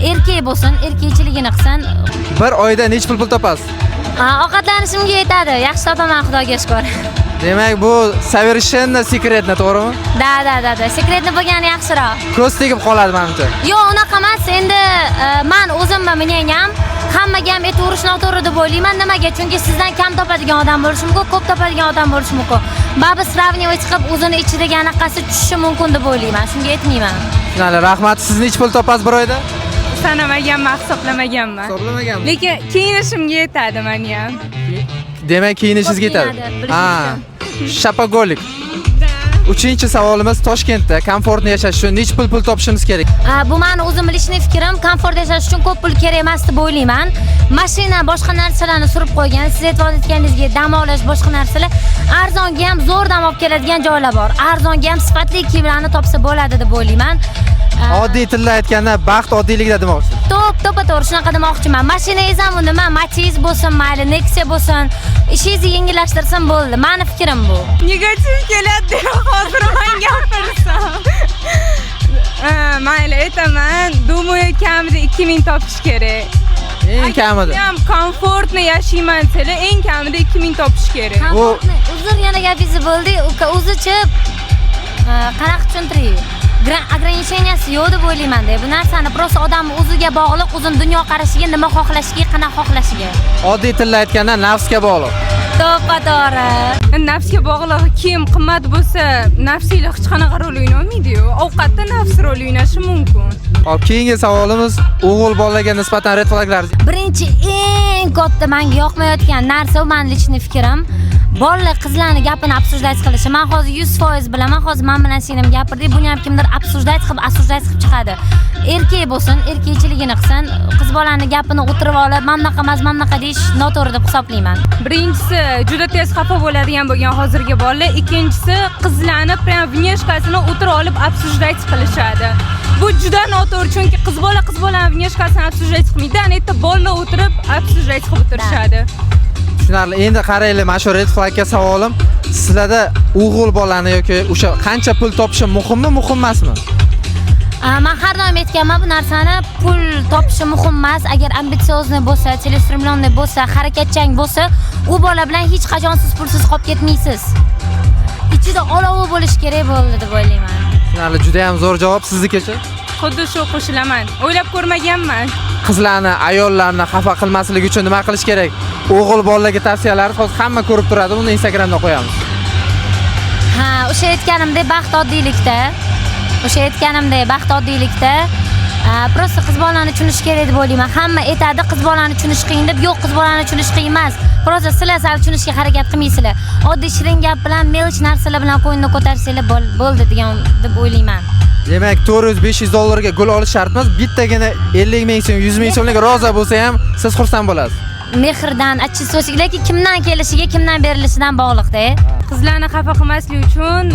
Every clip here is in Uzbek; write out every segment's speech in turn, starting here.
erkak bo'lsin, erkakchiligini qilsin. Bir oyda nech pul topasiz? Ovqatlanishimga yetadi. Yaxshi topaman, Xudoga shukr. Demak, bu совершенно секретно, to'g'rimi? Da. Sekretni bo'lgani yaxshiroq. Ko'z tegib qoladi menimcha. Yo'q, unaqa emas. Endi men o'zimni mening hammaga ham aytaverish noto'g'ri deb o'ylayman. Nimaga? Chunki sizdan kam topadigan odam bo'lishi mumkin, ko'p topadigan odam bo'lishi mumkin. Baribir sravnivoy chiqib o'zini ichidagi anaqasi tushishi mumkin deb o'ylayman. Shunga aytmayman. Tushunarli, rahmat. Siz nech pul topasiz bir oyda? Sanamaganman, hisoblamaganman. Hisoblamaganmi? Lekin kiyinishimga yetadi meni ham. Demak, kiyinishingizga yetadi. Shapagolik. 3-savolimiz Toshkentda komfortni yashash uchun nech pul topishimiz kerak? Bu meni o'zim bilishni fikrim, komfort yashash uchun ko'p pul kerak emas deb o'ylayman. Mashina, boshqa narsalarni surib qo'ygan, siz aytayotganingizdek dam olish, boshqa narsalar arzonga ham zo'r dam olib keladigan joylar bor. Arzonga ham sifatli kiyimlarni topsa bo'ladi deb o'ylayman. Oddiy tilda aytganda baxt oddiylikda demoqchisiz. To'g'ri shunaqa demoqchiman. Mashinangiz ham nima, Matiz bo'lsin, mayli, Nexia bo'lsin, ishingizni yengillashtirsin bo'ldi. Meni fikrim bu. Negativ keladi, hozir men gapirsam. Mayli, aytaman, думаю, kamida 2000 topish kerak. Eng kamida. Ham komfortni yashayman desanglar, eng kamida 2000 topish kerak. Uzr, yana gapingiz bo'ldi. O'zichi qanaqa tushuntiring? Ограниченияsi yo'q deb o'ylayman-da. Bu narsani prosta odam o'ziga bog'liq, o'zini dunyo qarashiga, nima xohlashiga, qanaqa xohlashiga. Oddiy tilda aytganda nafsga bog'liq. To'g'ri. Nafsga bog'liq, kiyim qimmat bo'lsa, nafsiylar hech qanaqa rol o'ynamaydi-yu. Ovqatda nafs rol o'ynashi mumkin. Hop, keyingi savolimiz o'g'il bolalarga nisbatan red flaglar. Birinchi eng katta menga yoqmayotgan narsa, u mening lичный fikrim, bolalar qizlarning gapini обсуждать qilishi. Men hozir 100% bilaman, hozir men bilan singlim gapirdik, buni ham kimdir обсуждать qilib chiqadi. Erkak bo'lsin, erkakchiligini qilsin, qiz bolaning gapini o'tirib olib, "Men bunaqa emas, men bunaqa" deyish noto'g'ri deb hisoblayman. Birinchisi, juda tez xafa bo'ladigan bo'lgan hozirgi bolalar, ikkinchisi, qizlarni prям внешкасini o'tirib olib обсуждать qilishadi. Bu juda noto'g'ri, chunki qiz bolani внешкасini обсуждать qilmaydi, anita bolalar o'tirib обсуждать qilib o'tirishadi. Tushunarli. Endi qaranglar, mana shu red flagga savolim, sizlarda o'g'il bolani yoki o'sha qancha pul topishi muhimmi, muhim emasmi? Men har doim aytganman, bu narsani pul topishi muhim emas. Agar ambitsiozni bo'lsa, целеустремленный bo'lsa, harakatchan bo'lsa, u bola bilan hech qachon siz pulsiz qolib ketmaysiz. Ichida olovi bo'lish kerak bo'ldi deb o'ylayman. Tushunarli, juda ham zo'r javob siznikicha. Xuddi shu qo'shilaman. O'ylab ko'rmaganman. Qizlarni, ayollarni xafa qilmaslik uchun nima qilish kerak? O'g'il bolalarga tavsiyalaringiz hozir hamma ko'rib turadi, uni Instagramda qo'yamiz. O'sha aytganimdek baxt oddiylikda, prosta qiz bolani tushunish kerak deb o'ylayman. Hamma aytadi, qiz bolani tushunish qiyin deb. Yo'q, qiz bolani tushunish qiyin emas. Prosta sizlar sal tushunishga harakat qilmaysizlar. Oddiy shirin gap bilan, melch narsalar bilan qo'yinni ko'tarsanglar bo'ldi degan deb o'ylayman. Demak, 400-500 dollarga gul olish shart emas. Bittagina 50 ming so'm, 100 ming so'mga rozi bo'lsa ham siz xursand bo'lasiz. Mehrdan, achchiq lekin kimdan kelishiga, kimdan berilishidan bog'liq-da. Qizlarni xafa qilmaslik uchun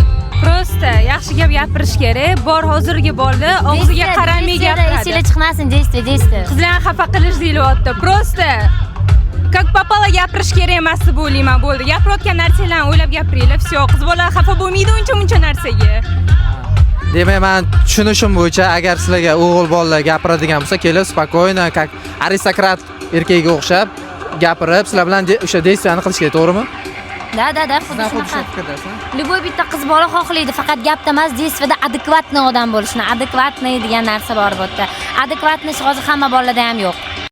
prosta yaxshi gap gapirish kerak. Bor hozirgi bolalar og'ziga qaramay gapiradi. Esingizga chiqmasin, deysiz. Qizlarni xafa qilish deyilyapti. Prosta как попало gapirish kerak emas deb o'ylayman. Bo'ldi. Gapirayotgan narsalarni o'ylab gapiringlar. Всё, qiz bolalar xafa bo'lmaydi uncha narsaga. Demak, men tushunishim bo'yicha, agar sizlarga o'g'il bolalar gapiradigan bo'lsa, kelib spokойно, как aristokrat erkakga o'xshab gapirib, sizlar bilan o'sha действияni qilish kerak, to'g'rimi? Da, xuddi shunaqa. Любой bitta qiz bola xohlaydi, faqat gapda emas, действияda adekvatniy odam bo'lishni. Adekvatniy degan narsa bor bu yerda. Adekvatniy hozir hamma bolalarda ham yo'q.